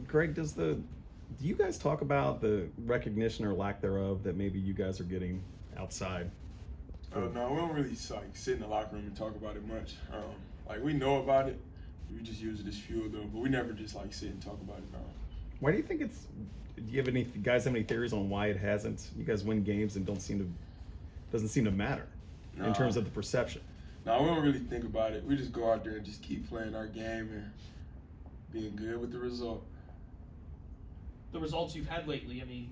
Greg, do you guys talk about the recognition or lack thereof that maybe you guys are getting outside? No, we don't really like sit in the locker room and talk about it much. Like we know about it, we just use it as fuel though. But we never just like sit and talk about it. No. Why do you think it's? Do you have any guys have any theories on why it hasn't? You guys win games and doesn't seem to matter in terms of the perception. No, we don't really think about it. We just go out there and just keep playing our game and being good with the result. The results you've had lately, I mean,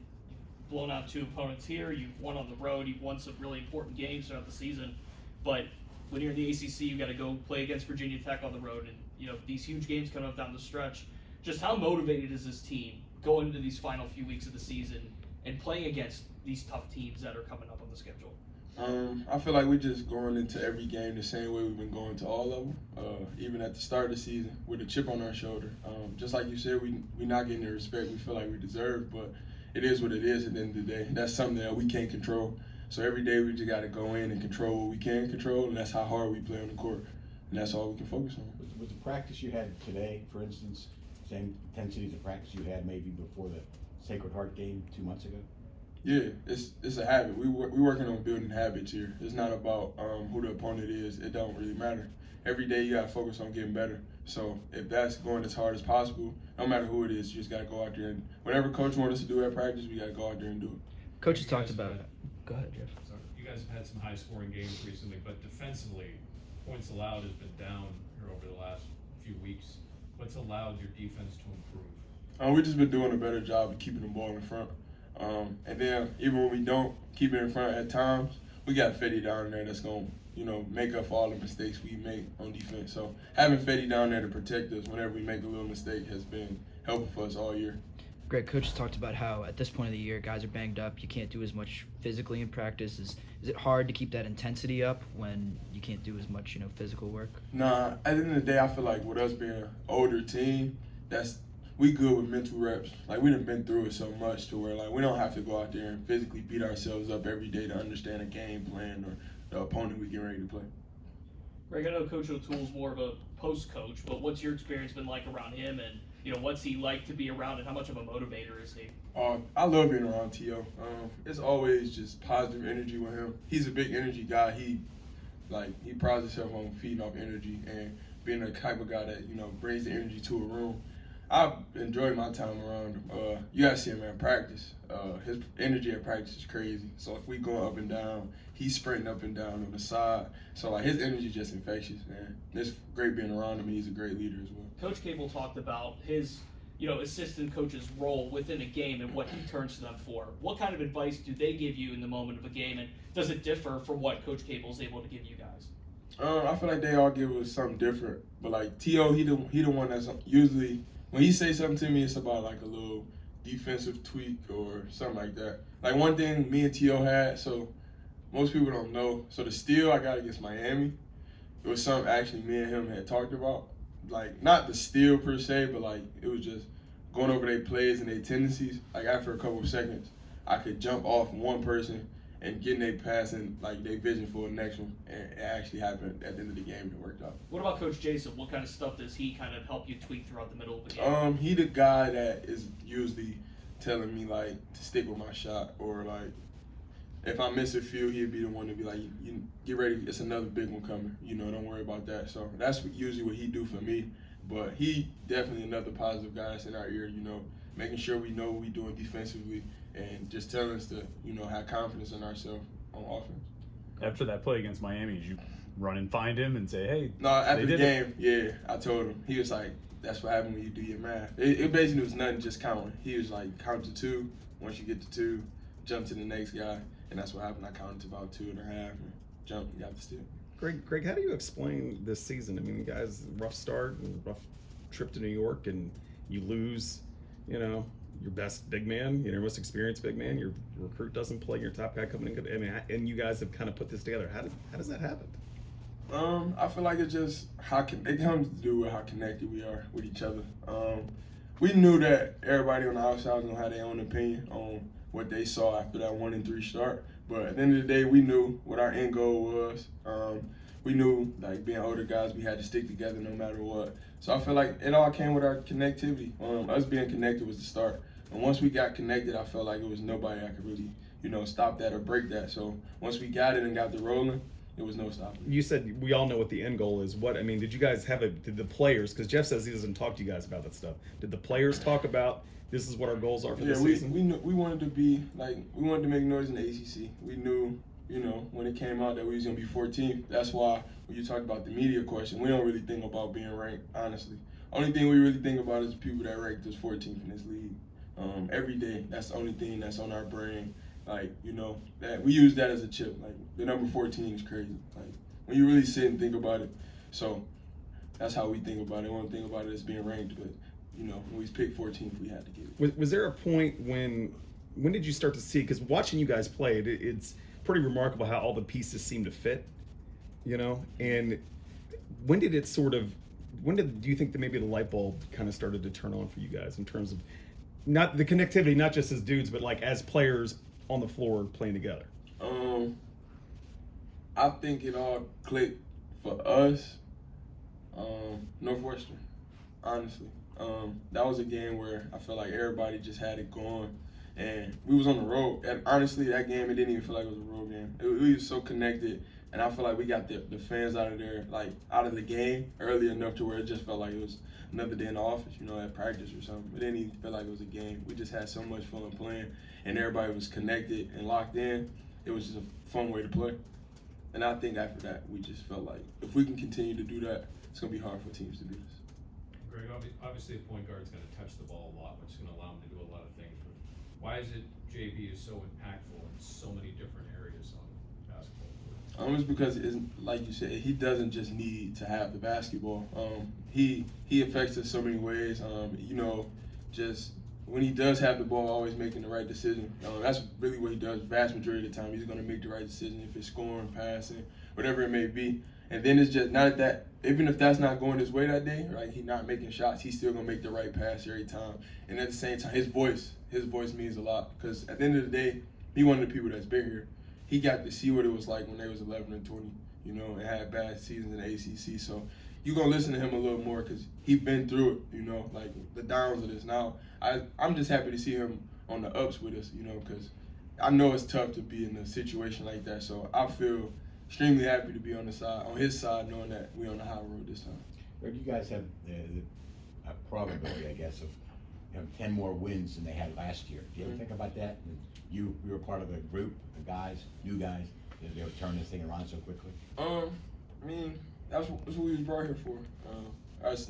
you've blown out 2 opponents here, you've won on the road, you've won some really important games throughout the season, but when you're in the ACC, you got to go play against Virginia Tech on the road, and these huge games coming up down the stretch. Just how motivated is this team going into these final few weeks of the season and playing against these tough teams that are coming up on the schedule? I feel like we're just going into every game the same way we've been going to all of them, even at the start of the season with a chip on our shoulder. Just like you said, we're not getting the respect we feel like we deserve, but it is what it is at the end of the day. That's something that we can't control. So every day we just got to go in and control what we can control, and that's how hard we play on the court, and that's all we can focus on. Was the practice you had today, for instance, same intensity as the practice you had maybe before the Sacred Heart game 2 months ago? Yeah, it's a habit. We're working on building habits here. It's not about who the opponent is. It don't really matter. Every day you got to focus on getting better. So if that's going as hard as possible, no matter who it is, you just got to go out there and whatever coach wants us to do at practice, we got to go out there and do it. Coach has talked about it. Go ahead, Jeff. Sorry. You guys have had some high-scoring games recently, but defensively, points allowed has been down here over the last few weeks. What's allowed your defense to improve? We've just been doing a better job of keeping the ball in front. And then even when we don't keep it in front at times, we got Fetty down there that's going to, make up for all the mistakes we make on defense. So having Fetty down there to protect us whenever we make a little mistake has been helpful for us all year. Greg, Coach has talked about how at this point of the year, guys are banged up. You can't do as much physically in practice. Is it hard to keep that intensity up when you can't do as much, physical work? Nah, at the end of the day, I feel like with us being an older team, we good with mental reps. Like, we done been through it so much to where, we don't have to go out there and physically beat ourselves up every day to understand a game plan or the opponent we get ready to play. Greg, I know Coach O'Toole's more of a post coach, but what's your experience been like around him, and what's he like to be around, and how much of a motivator is he? I love being around T.O. It's always just positive energy with him. He's a big energy guy. He prides himself on feeding off energy and being the type of guy that brings the energy to a room. I've enjoyed my time around him. You gotta see him at practice. His energy at practice is crazy. So if we going up and down, he's sprinting up and down on the side. So his energy is just infectious, and it's great being around him. And he's a great leader as well. Coach Cable talked about his, assistant coach's role within a game and what he turns to them for. What kind of advice do they give you in the moment of a game, and does it differ from what Coach Cable is able to give you guys? I feel like they all give us something different. But T.O., he the one that's usually, when he say something to me, it's about a little defensive tweak or something like that. One thing me and T.O. had, so most people don't know. So the steal I got against Miami, it was something actually me and him had talked about. Not the steal per se, but it was just going over their plays and their tendencies. After a couple of seconds, I could jump off one person and getting their pass and their vision for the next one, and it actually happened at the end of the game. It worked out. What about Coach Jason? What kind of stuff does he kind of help you tweak throughout the middle of the game? He the guy that is usually telling me to stick with my shot, or if I miss a few, he'd be the one to be you get ready. It's another big one coming. Don't worry about that. So that's usually what he do for me. But he definitely another positive guy that's in our ear. Making sure we know what we're doing defensively, and just telling us to have confidence in ourselves on offense. After that play against Miami, did you run and find him and say, hey? No, after the game, yeah, I told him. He was like, that's what happened when you do your math. It basically was nothing, just counting. He was count to 2. Once you get to 2, jump to the next guy. And that's what happened. I counted to about 2.5 and jumped and got the steal. Greg, how do you explain this season? I mean, guys, rough start and rough trip to New York, and you lose, your best big man, your most experienced big man. Your recruit doesn't play. Your top guy coming in. I mean, and you guys have kind of put this together. How does that happen? I feel like it's just it comes to do with how connected we are with each other. We knew that everybody on the outside was gonna have their own opinion on what they saw after that 1-3 start. But at the end of the day, we knew what our end goal was. we knew, like, being older guys, we had to stick together no matter what. So I feel like it all came with our connectivity. Us being connected was the start. And once we got connected, I felt like it was nobody that could really, stop that or break that. So once we got it and got the rolling, it was no stopping. You said we all know what the end goal is. Did you guys did the players, because Jeff says he doesn't talk to you guys about that stuff. Did the players talk about this is what our goals are for this season? We knew we wanted to be, we wanted to make noise in the ACC. We knew, when it came out that we was going to be 14th. That's why when you talk about the media question, we don't really think about being ranked, honestly. Only thing we really think about is the people that ranked us 14th in this league. Every day, that's the only thing that's on our brain. That we use that as a chip. Like, the number 14 is crazy. Like, when you really sit and think about it. So that's how we think about it. We don't think about it as being ranked, but when we picked 14th, we had to get it. Was there a point when did you start to see? Because watching you guys play, it's pretty remarkable how all the pieces seem to fit. And when did it do you think that maybe the light bulb kind of started to turn on for you guys in terms of not the connectivity, not just as dudes, but like as players on the floor playing together? I think it all clicked for us, Northwestern, honestly. That was a game where I felt like everybody just had it going, and we was on the road. And honestly, that game, it didn't even feel like it was a road game. We was so connected, and I feel like we got the fans out of there, like out of the game early enough to where it just felt like it was another day in the office, at practice or something. It didn't even feel like it was a game. We just had so much fun playing, and everybody was connected and locked in. It was just a fun way to play. And I think after that, we just felt like if we can continue to do that, it's going to be hard for teams to beat us. Greg, obviously a point guard's going to touch the ball a lot, which is going to allow him to do a lot of things. But why is it JB is so impactful in so many different areas on the basketball court? It's because, like you said, he doesn't just need to have the basketball. He affects us so many ways. Just when he does have the ball, always making the right decision. That's really what he does. Vast majority of the time, he's going to make the right decision if it's scoring, passing, whatever it may be. And then it's just not that, even if that's not going his way that day, right, he's not making shots, he's still going to make the right pass every time. And at the same time, his voice means a lot. Because at the end of the day, he one of the people that's been here. He got to see what it was like when they was 11 and 20, and had bad seasons in the ACC. So you're going to listen to him a little more because he's been through it, like the downs of this. Now, I'm just happy to see him on the ups with us, because I know it's tough to be in a situation like that. So I feel extremely happy to be on his side, knowing that we're on the high road this time. You guys have a probability, I guess, of 10 more wins than they had last year. Do you ever think about that? You were part of the group, the guys, new guys, that they would turn this thing around so quickly? That's what we was brought here for. Us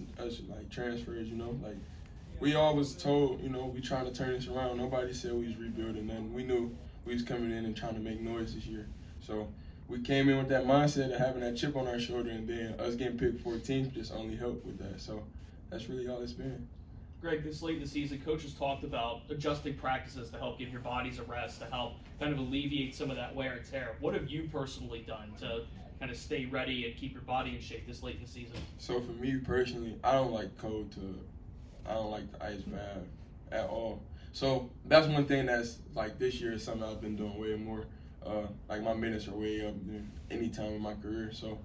like transfers, like we always told, we trying to turn this around. Nobody said we was rebuilding, and we knew we was coming in and trying to make noise this year. So we came in with that mindset of having that chip on our shoulder, and then us getting picked 14th just only helped with that. So that's really all it's been. Greg, this late in the season, coaches talked about adjusting practices to help give your bodies a rest, to help kind of alleviate some of that wear and tear. What have you personally done to kind of stay ready and keep your body in shape this late in the season? So for me personally, I don't like I don't like the ice bath at all. So that's one thing that's like this year is something I've been doing way more. Like my minutes are way up than any time in my career. So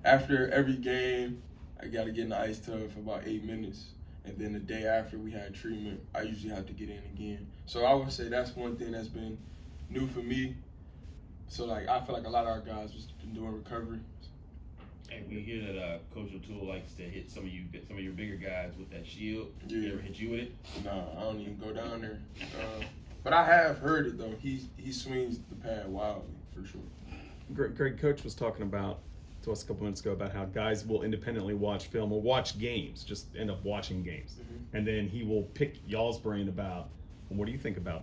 after every game, I got to get in the ice tub for about 8 minutes. And then the day after we had treatment, I usually have to get in again. So I would say that's one thing that's been new for me. So like I feel like a lot of our guys has been doing recovery. And we hear that Coach O'Toole likes to hit some of your bigger guys with that shield. Yeah. He ever hit you with it? Nah, I don't even go down there. But I have heard it though. He swings the pad wildly for sure. Greg, Coach was talking about to us a couple minutes ago about how guys will independently watch film or watch games, just end up watching games, and then he will pick y'all's brain about, well, what do you think about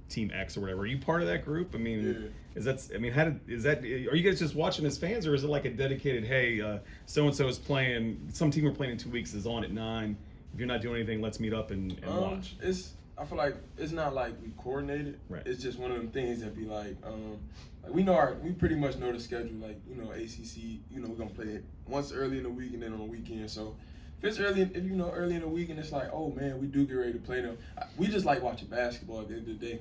Team X or whatever? Are you part of that group? I mean, are you guys just watching as fans, or is it like a dedicated, hey, so and so is playing, some team we're playing in 2 weeks is on at 9. If you're not doing anything, let's meet up and watch. I feel like it's not like we coordinated. Right. It's just one of them things that be like we pretty much know the schedule. Like ACC, we're gonna play it once early in the week and then on the weekend. So if it's early in the week and it's like, oh man, we do get ready to play them. We just like watching basketball at the end of the day.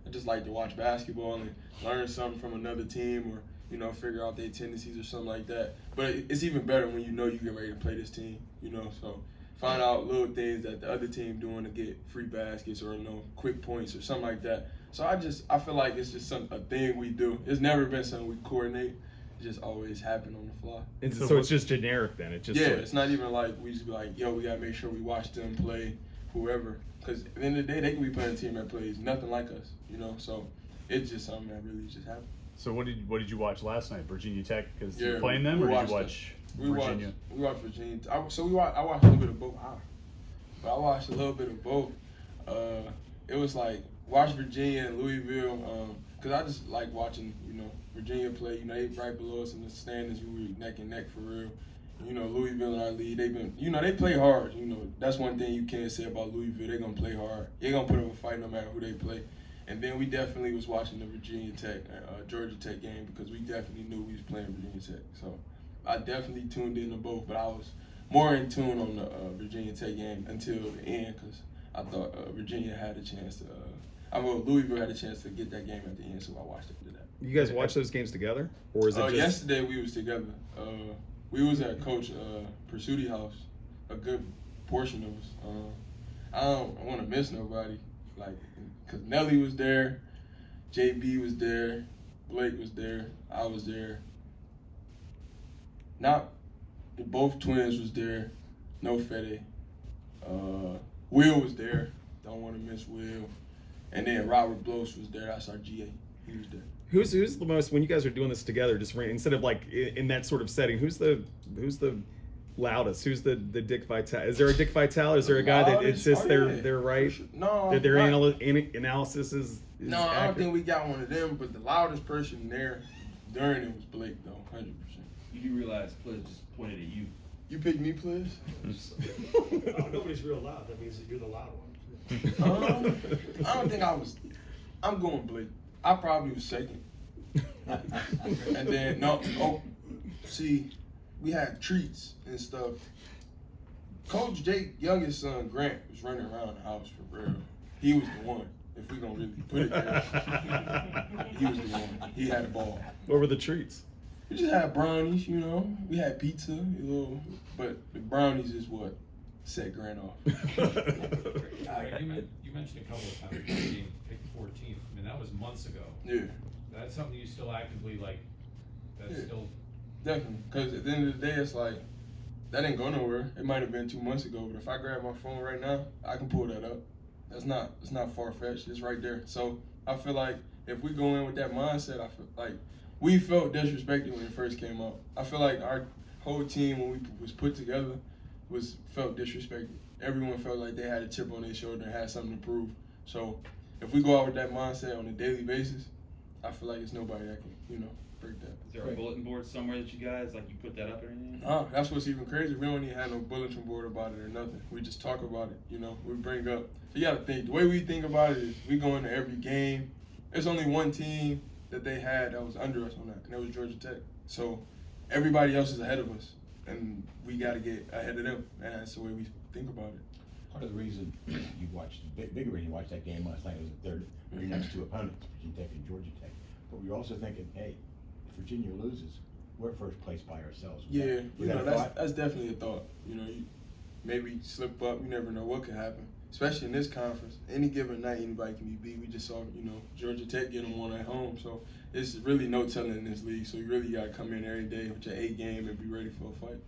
I just like to watch basketball and learn something from another team, or you know, figure out their tendencies or something like that. But it's even better when you know you get ready to play this team, you know. So find out little things that the other team doing to get free baskets or, you know, quick points or something like that. So I feel like it's just a thing we do. It's never been something we coordinate. It just always happen on the fly. And so it's just generic then. It just Yeah, it's not even like we just be like, yo, we gotta make sure we watch them play whoever. Because at the end of the day, they can be playing a team that plays nothing like us, you know. So it's just something that really just happened. So what did you watch last night? Virginia Tech, because Yeah, you're playing them, we or did watched you watch Virginia? We watched Virginia. I watched a little bit of both. But I watched a little bit of both. It was like watch Virginia and Louisville. Cause I just like watching, you know, Virginia play. You know, they right below us in the standings. We were neck and neck for real. You know, Louisville in our league, they've been, you know, they play hard. You know, that's one thing you can't say about Louisville. They're gonna play hard. They're gonna put up a fight no matter who they play. And then we definitely was watching the Virginia Tech, Georgia Tech game because we definitely knew we was playing Virginia Tech. So I definitely tuned into both, but I was more in tune on the Virginia Tech game until the end because I thought Virginia had a chance to. Louisville had a chance to get that game at the end, so I watched it after that. You guys watch those games together, or is it just yesterday we was together. We was at Coach Preseason house, a good portion of us. I don't want to miss nobody, like, cause Nelly was there, JB was there, Blake was there, I was there. Both twins was there, no Fede. Will was there, don't want to miss Will. And then Robert Bloss was there. That's our GA. He was there. who's the most, when you guys are doing this together, just instead of like in that sort of setting, who's the loudest? Who's the Dick Vitale? Is there a Dick Vitale? Is there a guy that insists they're right? Sure. No, Their analysis is no, accurate? I don't think we got one of them. But the loudest person there during it was Blake, though, 100%. You do realize players just pointed at you. You pick me, please. Nobody's real loud. That means that you're the loud one. I don't think I was. I'm going Blake. I probably was second. And then see, we had treats and stuff. Coach Jake, youngest son Grant, was running around the house for real. He was the one. If we gonna really put it there, he was the one. He had the ball. What were the treats? We just had brownies, you know. We had pizza, but the brownies is what set Grant off. You mentioned a couple of times being picked 14th. I mean, that was months ago. Yeah. That's something you still actively like. That's Yeah. still. Definitely, because at the end of the day, it's like that didn't go nowhere. It might have been 2 months ago, but if I grab my phone right now, I can pull that up. It's not far fetched. It's right there. So I feel like if we go in with that mindset, I feel like we felt disrespected when it first came out. I feel like our whole team when we was put together felt disrespected. Everyone felt like they had a chip on their shoulder and had something to prove. So if we go out with that mindset on a daily basis, I feel like it's nobody that can, break that. Is there a bulletin board somewhere that you guys, like, you put that up or anything? That's what's even crazy. We don't even have no bulletin board about it or nothing. We just talk about it, We bring up. So you gotta think, the way we think about it is we go into every game. There's only one team that they had that was under us on that, and that was Georgia Tech. So everybody else is ahead of us, and we gotta get ahead of them, and that's the way we think about it. Part of the reason you watched, bigger reason you watched that game last night was the third, your next two opponents, Virginia Tech and Georgia Tech. But we were also thinking, hey, if Virginia loses, we're first place by ourselves. That's definitely a thought. You maybe slip up. You never know what could happen, especially in this conference. Any given night, anybody can be beat. We just saw, Georgia Tech get them one at home. So it's really no telling in this league. So you really got to come in every day with your A game and be ready for a fight.